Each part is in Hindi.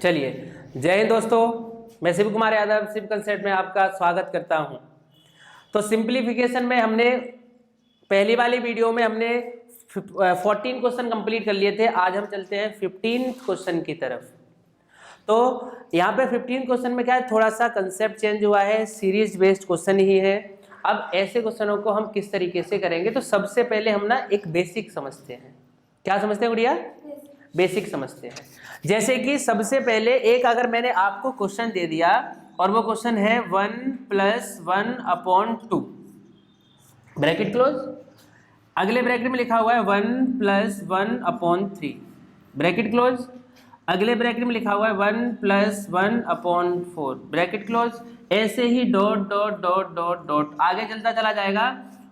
चलिए, जय हिंद दोस्तों, मैं शिव कुमार यादव शिव कंसेप्ट में आपका स्वागत करता हूं। तो सिंप्लीफिकेशन में हमने पहली वाली वीडियो में हमने 14 क्वेश्चन कंप्लीट कर लिए थे। आज हम चलते हैं 15 क्वेश्चन की तरफ। तो यहाँ पे 15 क्वेश्चन में क्या है, थोड़ा सा कंसेप्ट चेंज हुआ है, सीरीज बेस्ड क्वेश्चन ही है। अब ऐसे क्वेश्चनों को हम किस तरीके से करेंगे, तो सबसे पहले हम ना एक बेसिक समझते हैं। क्या समझते हैं गुड़िया? बेसिक समझते हैं। जैसे कि सबसे पहले एक अगर मैंने आपको क्वेश्चन दे दिया और वो क्वेश्चन है 1 + 1/2, ब्रैकेट क्लोज। अगले ब्रैकेट में लिखा हुआ है 1 + 1/3, ब्रैकेट क्लोज। अगले ब्रैकेट में लिखा हुआ है 1 + 1/4, ब्रैकेट क्लोज। ऐसे ही dot dot dot dot dot आगे चलता चला जाएगा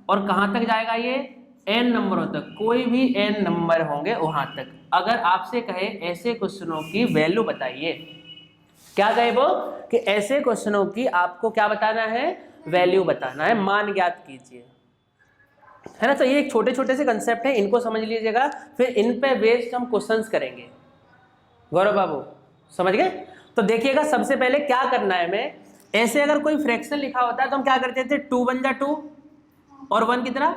और कहाँ तक जाएगा ये? n नंबरों तक। कोई भी n नंबर होंगे वहां तक। अगर आपसे कहे ऐसे क्वेश्चनों की वैल्यू बताइए, क्या कहे वो कि ऐसे क्वेश्चनों की आपको क्या बताना है? वैल्यू बताना है, मान ज्ञात कीजिए, है ना। तो ये एक छोटे छोटे से कंसेप्ट है, इनको समझ लीजिएगा, फिर इन पे बेस्ड हम क्वेश्चंस करेंगे। गौरव बाबू समझ गए? तो देखिएगा, सबसे पहले क्या करना है हमें, ऐसे अगर कोई फ्रैक्शन लिखा होता है तो हम क्या करते थे, 2 × 2 और 1 कितना?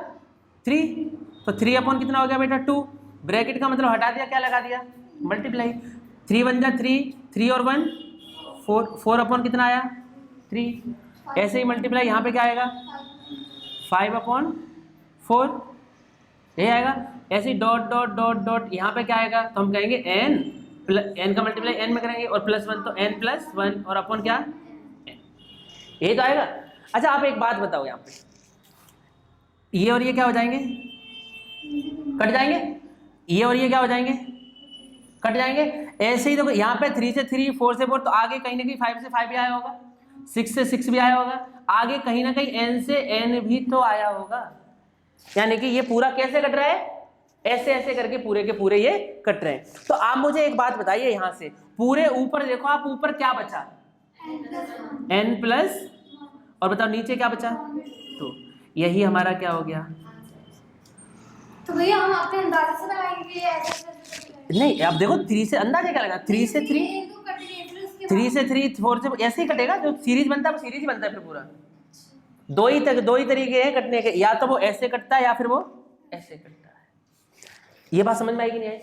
3। तो 3 कितना हो गया बेटा? 2। ब्रैकेट का मतलब हटा दिया, क्या लगा दिया? मल्टीप्लाई। 3 × 3, 3 और 1 4, 4 कितना आया? 3। ऐसे ही मल्टीप्लाई, यहाँ पे क्या आएगा? 5/4 ये आएगा। ऐसे ही डॉट डॉट डॉट डॉट, यहाँ पे क्या आएगा? तो हम कहेंगे n का मल्टीप्लाई n में करेंगे और +1 तो n + 1 और अपॉन क्या? यही तो आएगा। अच्छा आप एक बात बताओ, यहाँ पे ये और ये क्या हो जाएंगे? कट जाएंगे। ये और ये क्या हो जाएंगे? कट जाएंगे। ऐसे ही तो यहाँ पे 3 से 3, 4 से 4, तो आगे कहीं ना कहीं 5 से 5 भी आया होगा, 6 से 6 भी आया होगा, आगे कहीं ना कहीं n से n भी तो आया होगा। यानी कि ये पूरा कैसे कट रहा है? ऐसे ऐसे करके पूरे के पूरे ये कट रहे हैं। तो आप मुझे एक बात बताइए, यहाँ से पूरे ऊपर देखो आप, ऊपर क्या बचा? n+, और बताओ नीचे क्या बचा? 2। यही हमारा क्या हो गया? तो भैया हम अपने अंदाजे से लगाएंगे कि ऐसे नहीं, अब देखो 3 से अंदाजे क्या लगा? 3 से 3, 3 से 3, 4 से ऐसे ही कटेगा। जो सीरीज बनता है वो सीरीज ही बनता है फिर पूरा। दो ही तरीके हैं कटने के, या तो वो ऐसे कटता है या फिर वो ऐसे कटता है। ये बात समझ में आई कि नहीं आई?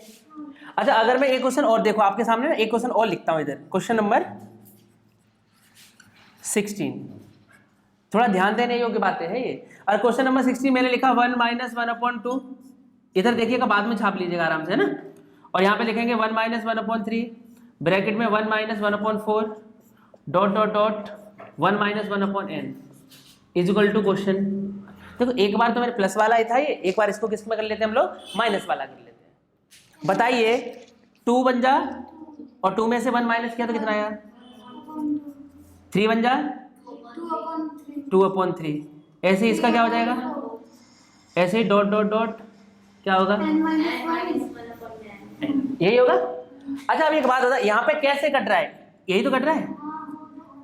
अच्छा अगर मैं एक क्वेश्चन और, देखो आपके सामने ना एक क्वेश्चन और लिखता हूं इधर, क्वेश्चन नंबर 16। थोड़ा ध्यान देने योग्य बातें हैं ये। और क्वेश्चन नंबर 16 मैंने लिखा 1 - 1/2। इधर देखिएगा, बाद में छाप लीजिएगा आराम से, है ना। और यहाँ पे लिखेंगे 1 - 1/3, ब्रैकेट में 1 - 1/4, dot dot dot 1 - 1/n equal to question. देखो एक बार तो मेरे प्लस वाला ही था ये, एक बार इसको किस में कर लेते हैं हम लोग? माइनस वाला कर लेते हैं। बताइए 2 बन जा और 2 में से 1 माइनस किया तो कितना आया? 3 बन जा 2/3। ऐसे ही इसका क्या हो जाएगा? ऐसे ही डॉट डॉट डॉट क्या होगा? यही होगा। अच्छा अब एक बात होता है, यहाँ पे कैसे कट रहा है? यही तो कट रहा है।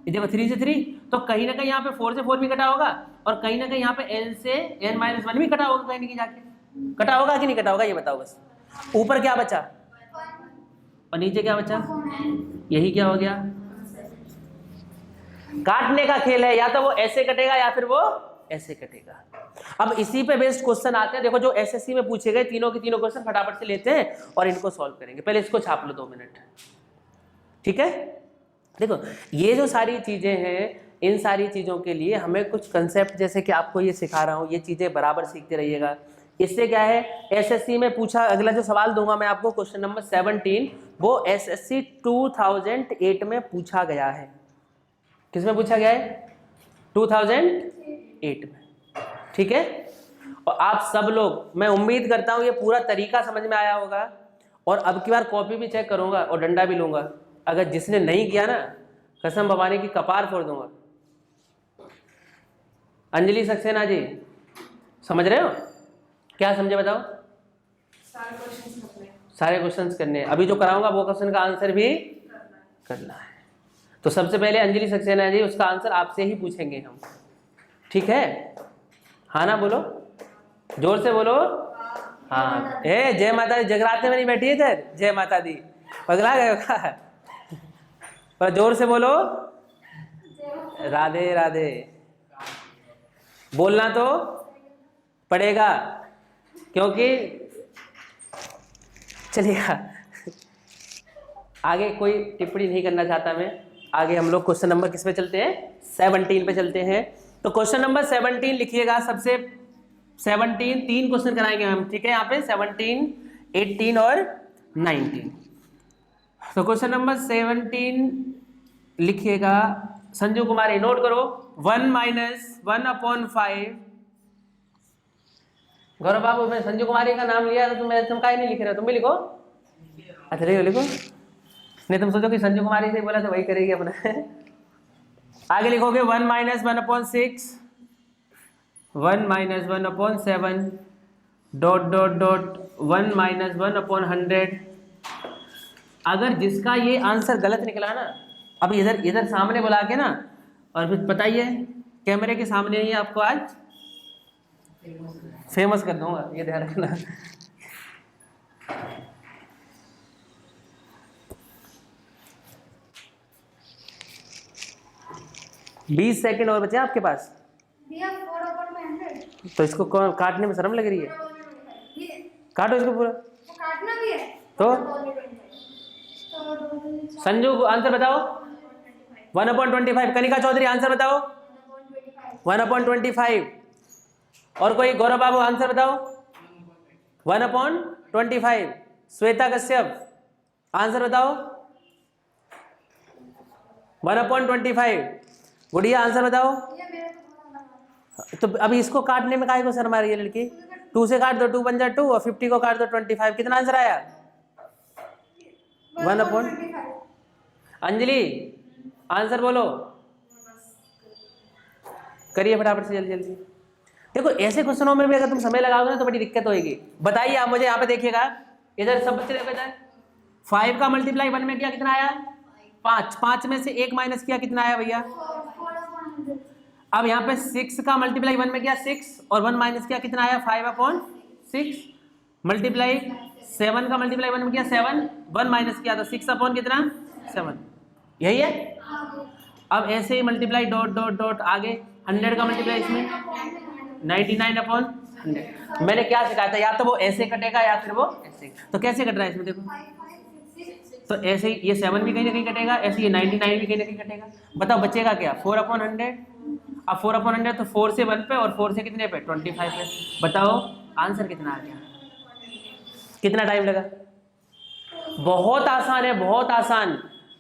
ये देखो 3 से 3, तो कहीं ना कहीं यहाँ पे 4 से 4 भी कटा होगा और कहीं ना कहीं यहाँ पे n से n-1 भी कटा होगा, कहीं ना कहीं जाके कटा होगा कि नहीं कटा होगा, ये बताओ बस। ऊपर क्या बचा और नीचे क्या बचा? यही क्या हो गया? काटने का खेल है, या तो वो ऐसे कटेगा या फिर वो ऐसे कटेगा। अब इसी पे बेस्ड क्वेश्चन आते हैं। देखो जो एसएससी में पूछे गए तीनों के तीनों क्वेश्चन फटाफट से लेते हैं और इनको सॉल्व करेंगे। पहले इसको छाप लो 2 मिनट, ठीक है। देखो ये जो सारी चीजें हैं, इन सारी चीजों के लिए हमें कुछ कंसेप्ट, जैसे कि आपको ये सिखा रहा हूँ, ये चीजें बराबर सीखते रहिएगा। इससे क्या है, एसएससी में पूछा, अगला जो सवाल दूंगा मैं आपको क्वेश्चन नंबर 17, वो एसएससी 2008 में पूछा गया है। किसमें पूछा गया है? 2008 में, ठीक है। और आप सब लोग, मैं उम्मीद करता हूं ये पूरा तरीका समझ में आया होगा। और अब की बार कॉपी भी चेक करूंगा और डंडा भी लूंगा, अगर जिसने नहीं किया ना, कसम भवानी की कपार फोड़ दूंगा। अंजलि सक्सेना जी समझ रहे हो? क्या समझे बताओ? सारे क्वेश्चंस करने हैं। अभी जो कराऊंगा वो क्वेश्चन का आंसर भी करना है। तो सबसे पहले अंजलि सक्सेना जी, उसका आंसर आपसे ही पूछेंगे हम, ठीक है? हाँ ना बोलो, जोर से बोलो। हाँ, जय माता दी। जगराते में नहीं बैठी है इधर? जय माता दी। पगला गए हो क्या? पर जोर से बोलो, राधे राधे। बोलना तो पड़ेगा क्योंकि चलिएगा। आगे कोई टिप्पणी नहीं करना चाहता मैं। आगे हम लोग क्वेश्चन नंबर किस पे चलते हैं, 17 पे चलते हैं। तो क्वेश्चन नंबर 17 लिखिएगा। सबसे 17 3 क्वेश्चन कराएंगे हम, ठीक है। यहाँ पे 17, 18 और 19। तो क्वेश्चन नंबर 17 लिखिएगा। संजू कुमारी नोट करो। 1 - 1/5। गौरव बाबू, मैं संजू कुमारी का नाम लिया तो तुम काहे नहीं लिख रहे हो? तुम भी लिखो। अच्छा लिखो। नहीं तुम सोचो कि संजू कुमारी से बोला तो वही करेगी अपना। आगे लिखोगे 1 - 1/6, 1 - 1/7, ... 1 - 1/100। अगर जिसका ये आंसर गलत निकला ना, अब इधर सामने बुला के ना, और फिर बताइए कैमरे के सामने ही आपको आज फेमस कर दूंगा, ये ध्यान रखना। 20 सेकंड और बचे आपके पास। भैया 4/100। तो इसको काटने में शर्म लग रही है? काटो इसको पूरा। वो काटना भी है तो संजू आंसर बताओ। 1/25। कनिका चौधरी आंसर बताओ। 1/25। और कोई? गौरव बाबू आंसर बताओ। 1/25। श्वेता कश्यप आंसर बताओ। 1/25। गुड़िया आंसर बताओ। तो अभी इसको काटने में काहे को शर्मा रही है लड़की? 2 से काट दो, 2 बन जाए 2, और 50 को काट दो 25। कितना आंसर आया? 1/25। अंजलि आंसर बोलो, करिए फटाफट से, जल्दी जल्दी। देखो ऐसे क्वेश्चनों में भी अगर तुम समय लगाओगे ना तो बड़ी दिक्कत होगी। बताइए आप मुझे। यहाँ पे देखिएगा, इधर सब बच्चे देखो इधर। 5 का मल्टीप्लाई 1 में किया कितना आया? 5। 5 में से 1 माइनस किया कितना आया भैया? 4/100। अब यहाँ पे 6 का मल्टीप्लाई 1 में किया 6, और 1 माइनस किया कितना आया? 5/6। मल्टीप्लाई 7 का मल्टीप्लाई 1 में किया 7, 1 माइनस किया तो 6 कितना? 7। यही है। अब ऐसे ही मल्टीप्लाई ... आगे 100 का मल्टीप्लाई इसमें 99/100। मैंने क्या सिखाया था? या तो वो ऐसे कटेगा या फिर वो ऐसे। तो कैसे कट रहा है इसमें देखो। 5, 5, 6, 6। तो ऐसे ही ये 7 भी कहीं ना कहीं कटेगा, ऐसे ये 99 भी कहीं ना कहीं कटेगा। बताओ बचेगा क्या? 4/100। अब 4/100 तो 4 से 1 पे, और 4 से कितने पे? 25 पे। बताओ आंसर कितना आ गया? कितना टाइम लगा? बहुत आसान है, बहुत आसान।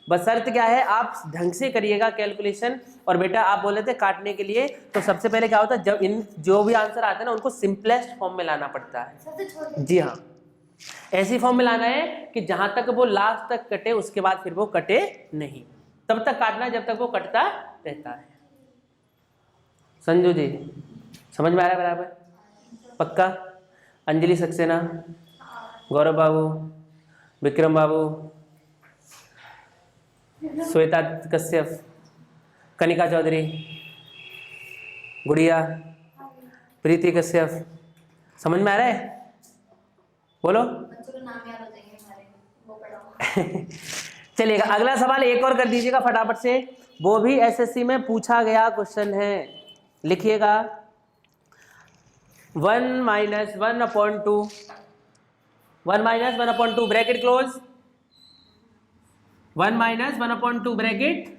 बस शर्त क्या है, आप ढंग से करिएगा कैलकुलेशन। और बेटा आप बोले थे काटने के लिए, तो सबसे पहले क्या होता है, जब इन जो भी आंसर आते हैं ना उनको सिंपलेस्ट फॉर्म में लाना पड़ता है। सबसे छोटे। जी हाँ, ऐसी फॉर्म में लाना है कि जहां तक वो लास्ट तक कटे, उसके बाद फिर वो कटे नहीं। तब तक काटना है जब तक वो कटता रहता है। संजू जी समझ में आ रहा है बराबर? पक्का? अंजलि सक्सेना, गौरव बाबू, विक्रम बाबू, श्वेता कश्यप, कनिका चौधरी, गुड़िया, प्रीति कश्यप, समझ में आ रहा है? बोलो। बच्चों के नाम याद हो जाएंगे हमारे, वो पढ़ाओ। चलिएगा, अगला सवाल एक और कर दीजिएगा फटाफट से। वो भी एसएससी में पूछा गया क्वेश्चन है। लिखिएगा 1 - 1/2, 1 - 1/2 ब्रैकेट क्लोज, 1 - 1/2 ब्रैकेट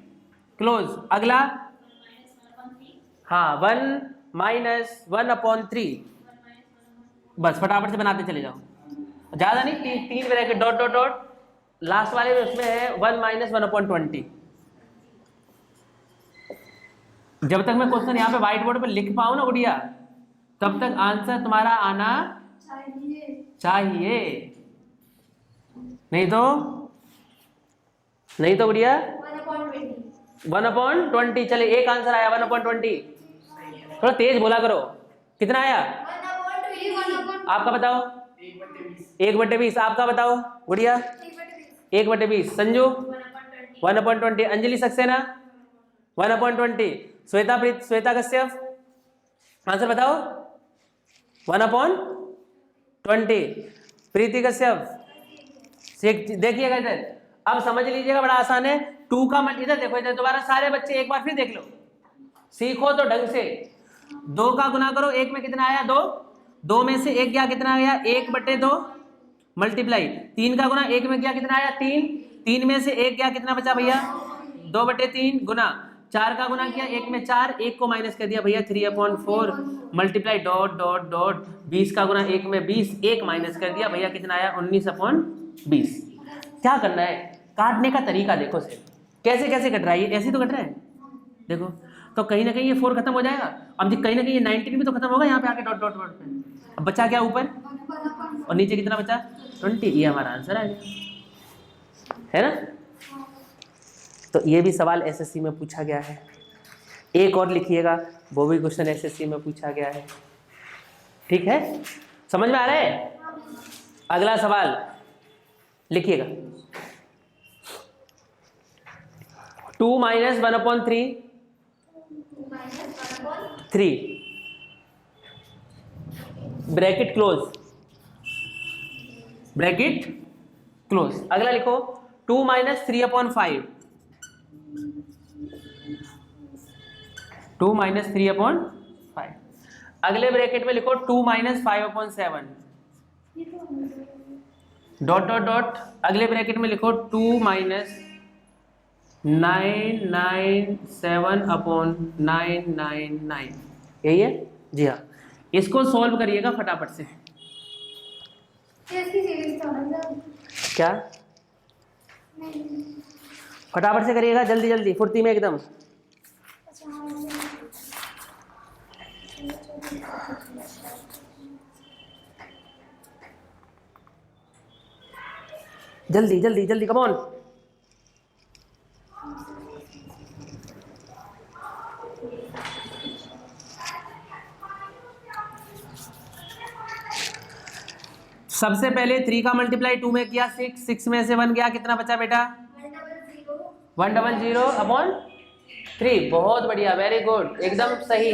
क्लोज। अगला हाँ 1 - 1/3। बस फटाफट से बनाते चले जाओ, ज्यादा नहीं, 3 ब्रैकेट ... लास्ट वाले में उसमें है 1 - 1/20। जब तक मैं क्वेश्चन यहाँ पे व्हाइट बोर्ड पे लिख पाऊँ ना गुड़िया, तब तक आंसर तुम्हारा आना चाहिए। नहीं तो गुड़िया 1/20। चले एक आंसर आया 1/20। थोड़ा तेज बोला करो। कितना आया? 1/20। आपका बताओ। 1/20। आपका बताओ गुड़िया। 1/20। संजू 1/20। अंजलि सक्सेना 1/20। श्वेता कश्यप आंसर बताओ। 1/20। प्रीति कश्यप देखिएगा इधर। अब समझ लीजिएगा, बड़ा आसान है। 2 का इधर देखो, इधर दोबारा सारे बच्चे एक बार फिर देख लो, सीखो तो ढंग से। 2 का गुना करो, 1 में कितना आया 2, 2 में से 1 गया कितना आया 1/2 मल्टीप्लाई 3 का गुना 1 में गया कितना आया 3, 3 में से 1 गया कितना बचा भैया 2/3 गुना 4 का गुना किया 1 में 4, 1 को माइनस कर दिया भैया 3/4 मल्टीप्लाई डॉट डॉट डॉट 20 का गुना 1 में 20, 1 माइनस कर दिया भैया कितना आया 19/20। क्या करना है, काटने का तरीका देखो से कैसे कैसे कट रहा है, ऐसे तो कट रहा है देखो। तो कहीं ना कहीं ये 4 खत्म हो जाएगा, अब कहीं ना कहीं ये 19 भी तो खत्म होगा यहाँ पे आके डॉट डॉट डॉट पे। अब बचा क्या ऊपर और नीचे कितना बचा 20, ये हमारा आंसर आ गया, है ना। तो ये भी सवाल एसएससी में पूछा गया है। एक और लिखिएगा, वो भी क्वेश्चन एसएससी में पूछा गया है, ठीक है, समझ में आ रहा है। अगला सवाल लिखिएगा, 2 - 1/3 3 ब्रैकेट क्लोज, ब्रैकेट क्लोज। अगला लिखो 2 - 3/5 2 - 3/5। अगले ब्रैकेट में लिखो 2 - 5/7 डॉट डॉट डॉट। अगले ब्रैकेट में लिखो 2 - 997/999। यही है जी हाँ। इसको सॉल्व करिएगा फटाफट से। इसकी सीरीज तो है क्या फटाफट से करिएगा, जल्दी जल्दी फुर्ती में एकदम। जल्दी जल्दी जल्दी कम ऑन। सबसे पहले 3 का मल्टीप्लाई 2 में किया 6, 6 में से 1 गया कितना बचा बेटा 100/3। बहुत बढ़िया, वेरी गुड, एकदम सही।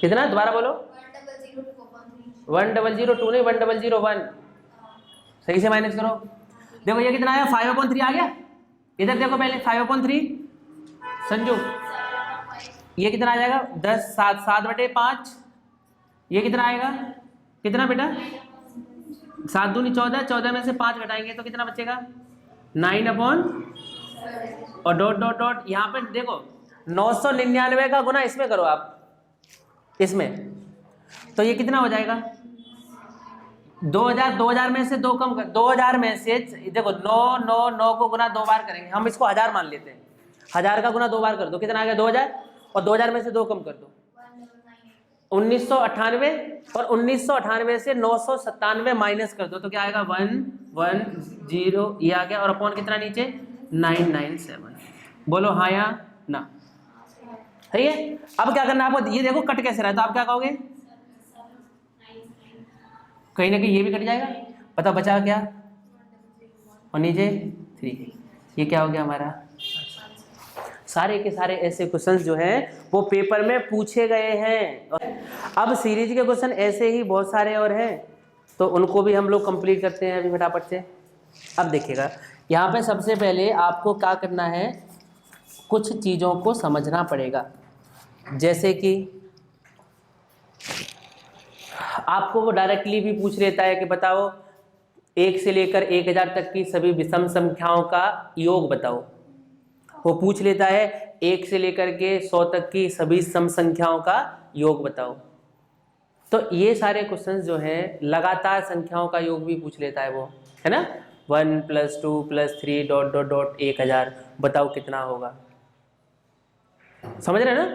कितना दोबारा बोलो 10002 नहीं 1001। सही से माइनस करो। देखो ये कितना आया 5/3 आ गया। इधर देखो पहले 5/3 संजू, ये कितना आ जाएगा 10 7/5। ये कितना आएगा कितना बेटा 7 दूनी 14, 14 में से 5 घटाएंगे तो कितना बचेगा 9/, और डॉट डॉट डॉट यहाँ पे देखो 999 का गुना इसमें करो आप, इसमें तो ये कितना हो जाएगा 2000। 2000 में से 2 कम कर, 2000 में से देखो 9 को गुना 2 बार करेंगे, हम इसको 1000 मान लेते हैं। 1000 का गुना 2 बार कर दो, कितना आ गया 2000, और 2000 में से 2 कम कर दो 1998, और 1998 से 997 माइनस कर दो तो क्या आएगा 110, ये आ गया, और अपॉन कितना नीचे 997। बोलो हाँ या ना, सही है। अब क्या करना है आपको, ये देखो कट कैसे रहा है, तो आप क्या कहोगे कहीं ना कहीं ये भी कट जाएगा, पता बचा क्या, और नीचे 3, ये क्या हो गया हमारा। सारे के सारे ऐसे क्वेश्चंस जो हैं वो पेपर में पूछे गए हैं। अब सीरीज के क्वेश्चन ऐसे ही बहुत सारे और हैं, तो उनको भी हम लोग कंप्लीट करते हैं अभी फटाफट से। अब देखिएगा यहाँ पे सबसे पहले आपको क्या करना है, कुछ चीज़ों को समझना पड़ेगा। जैसे कि आपको वो डायरेक्टली भी पूछ लेता है कि बताओ 1 से लेकर 1000 तक की सभी विषम संख्याओं का योग बताओ। वो पूछ लेता है 1 से लेकर के 100 तक की सभी सम संख्याओं का योग बताओ। तो ये सारे क्वेश्चंस जो हैं लगातार संख्याओं का योग भी पूछ लेता है वो, है ना। 1 + 2 + 3 डॉट डॉट डॉट 1000 बताओ कितना होगा, समझ रहे हैं ना।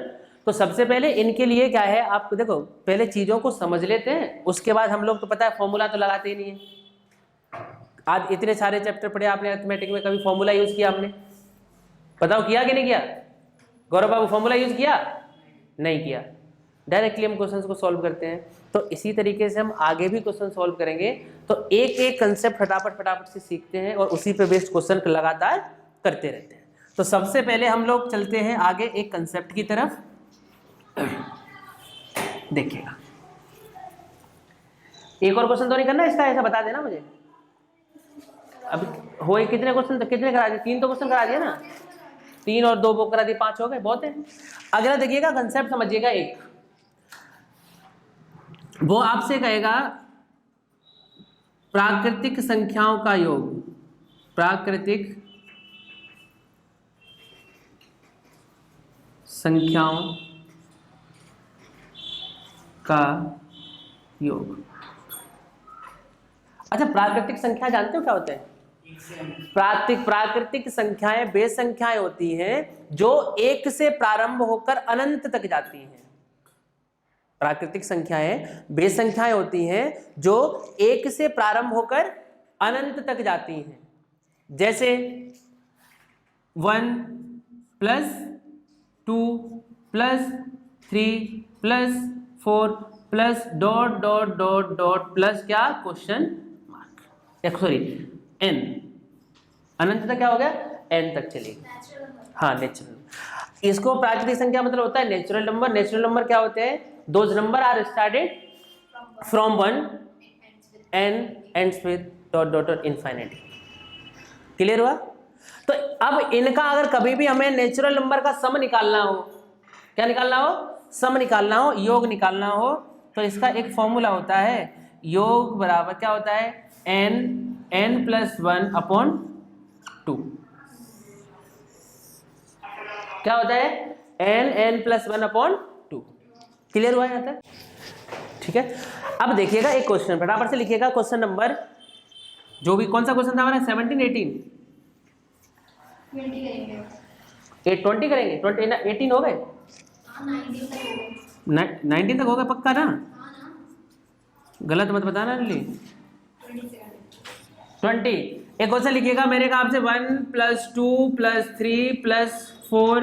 तो सबसे पहले इनके लिए क्या है, आप देखो पहले चीज़ों को समझ लेते हैं, उसके बाद हम लोग तो पता है फॉर्मूला तो लगाते ही नहीं है। आज इतने सारे चैप्टर पढ़े आपने अरिथमेटिक में, कभी फॉर्मूला यूज़ किया आपने, बताओ किया कि नहीं किया। गौरव बाबू फॉर्मूला यूज़ किया नहीं किया, डायरेक्टली हम क्वेश्चंस को सॉल्व करते हैं। तो इसी तरीके से हम आगे भी क्वेश्चन सॉल्व करेंगे, तो एक एक कंसेप्ट फटाफट से सीखते हैं और उसी पे बेस्ड क्वेश्चन लगातार करते रहते हैं। तो सबसे पहले हम लोग चलते हैं आगे एक कंसेप्ट की तरफ। देखिएगा एक और क्वेश्चन तो नहीं करना इसका, ऐसा बता देना मुझे। अब हुए कितने क्वेश्चन, कितने करा दिए? 3 तो क्वेश्चन करा दिए ना, 3 और 2 बुक करा दिए, 5 हो गए, बहुत है। अगला देखिएगा, कंसेप्ट समझिएगा। एक वो आपसे कहेगा प्राकृतिक संख्याओं का योग, प्राकृतिक संख्याओं का योग। अच्छा, प्राकृतिक संख्या जानते हो क्या होते हैं? प्राकृतिक संख्याएं वे संख्याएं होती हैं जो 1 से प्रारंभ होकर अनंत तक जाती हैं। प्राकृतिक संख्याएं वे संख्याएं होती हैं जो 1 से प्रारंभ होकर अनंत तक जाती हैं। जैसे 1 + 2 + 3 + 4 plus dot dot dot dot plus क्या, क्वेश्चन मार्क, सॉरी n, अनंत तक क्या हो गया, n तक चलेगी। हाँ, नेचुरल। इसको प्राकृतिक संख्या मतलब होता है नेचुरल नंबर। नेचुरल नंबर क्या होते हैं? Those number are started from 1 and ends with dot dot dot infinite. Clear हुआ? तो अब इनका अगर कभी भी हमें नेचुरल नंबर का सम निकालना हो, क्या निकालना हो, सम निकालना हो, योग निकालना हो, तो इसका एक फॉर्मूला होता है, योग बराबर क्या होता है, n + 1/2। क्या होता है, n + 1/2। क्लियर हुआ यहाँ तक? ठीक है। अब देखिएगा एक क्वेश्चन, फटाफट से लिखिएगा क्वेश्चन नंबर, जो भी कौन सा क्वेश्चन था हमारा, 17, 18, 20 करेंगे, 20 करेंगे, 18 हो गए, 19 तक हो गए, पक्का ना? गलत मत बताना लिली। 20। एक क्वेश्चन लिखिएगा मेरे काम से, 1 + 2 + 3 + 4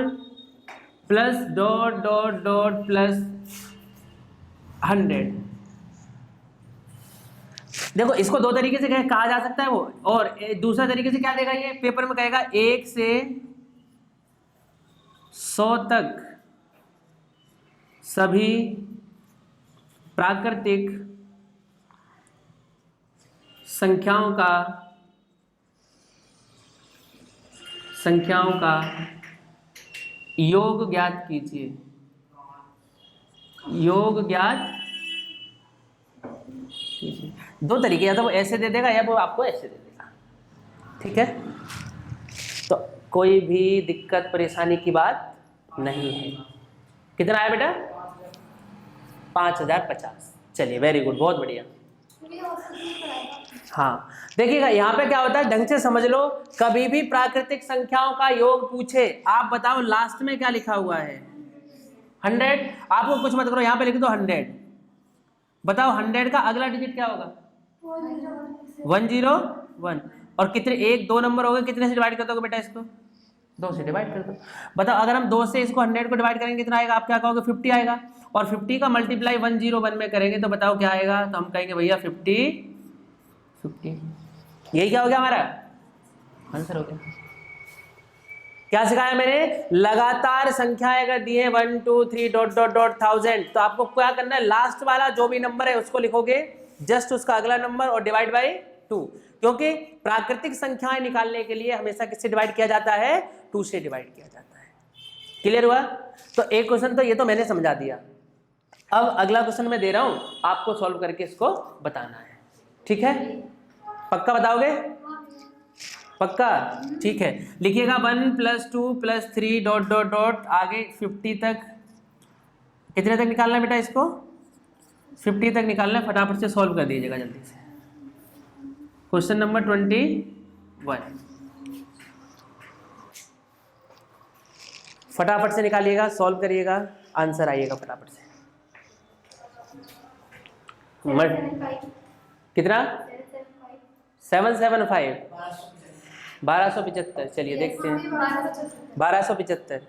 plus dot dot dot plus 100। देखो इसको दो तरीके से कहा जा सकता है वो, और दूसरा तरीके से क्या देगा ये, पेपर में कहेगा 1 से 100 तक सभी प्राकृतिक संख्याओं का योग ज्ञात कीजिए। योग ज्ञात कीजिए। दो तरीके, या तो वो ऐसे दे देगा या वो आपको ऐसे दे देगा। ठीक है, तो कोई भी दिक्कत परेशानी की बात नहीं है। कितना आया बेटा? 5050। चलिए वेरी गुड, बहुत बढ़िया। हाँ देखिएगा यहाँ पे क्या होता है, ढंग से समझ लो। कभी भी प्राकृतिक संख्याओं का योग पूछे, आप बताओ लास्ट में क्या लिखा हुआ है, 100। आपको कुछ मत करो, यहाँ पे लिख दो 100। बताओ 100 का अगला डिजिट क्या होगा? 101। और कितने, 1 2 नंबर हो गए, कितने से डिवाइड कर दोगे बेटा इसको? 2 से डिवाइड कर दो। बताओ अगर हम 2 से इसको 100 को डिवाइड करेंगे कितना आएगा? आप क्या कहोगे? 50 आएगा। और 50 का मल्टीप्लाई 101 में करेंगे तो बताओ क्या आएगा? तो हम कहेंगे भैया 50। यही क्या हो गया हमारा आंसर हो गया। क्या सिखाया मैंने? लगातार संख्याएं अगर दी है 1 2 3 डॉट डॉट डॉट 1000, तो आपको क्या करना है, लास्ट वाला जो भी नंबर है उसको लिखोगे, जस्ट उसका अगला नंबर और डिवाइड बाय 2। क्योंकि प्राकृतिक संख्याएं निकालने के लिए हमेशा किससे डिवाइड किया जाता है? 2 से डिवाइड किया जाता है। क्लियर हुआ? तो एक क्वेश्चन तो ये तो मैंने समझा दिया। अब अगला क्वेश्चन मैं दे रहा हूं, आपको सॉल्व करके इसको बताना है। ठीक है, पक्का बताओगे? पक्का? ठीक है, लिखिएगा 1 + 2 + 3 डॉट डॉट डॉट आगे 50 तक। कितने तक निकालना है बेटा इसको? 50 तक निकालना है। फटाफट से सॉल्व कर दीजिएगा जल्दी से। क्वेश्चन नंबर 21, फटाफट से निकालिएगा, सॉल्व करिएगा, आंसर आइएगा फटाफट से। कितना? 775, 1275। चलिए देखते हैं, 1275।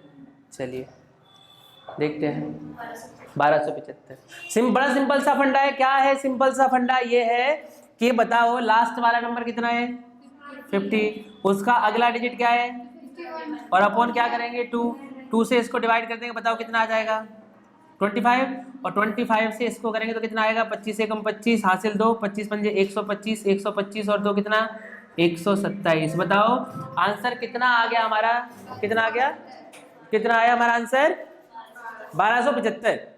चलिए देखते हैं, 1275। बड़ा सिंपल सा फंडा है। क्या है सिंपल सा फंडा? ये है कि बताओ लास्ट वाला नंबर कितना है? 50। उसका अगला डिजिट क्या है? और अपॉन क्या करेंगे? 2 से इसको डिवाइड कर देंगे, बताओ कितना आ जाएगा? 25। और 25 से इसको करेंगे तो कितना आएगा? 25 से कम 25, हासिल 2, 25 पंजे 125, 125 और 2 कितना? 127। बताओ आंसर कितना आ गया हमारा, कितना आ गया, कितना आया हमारा आंसर 1275।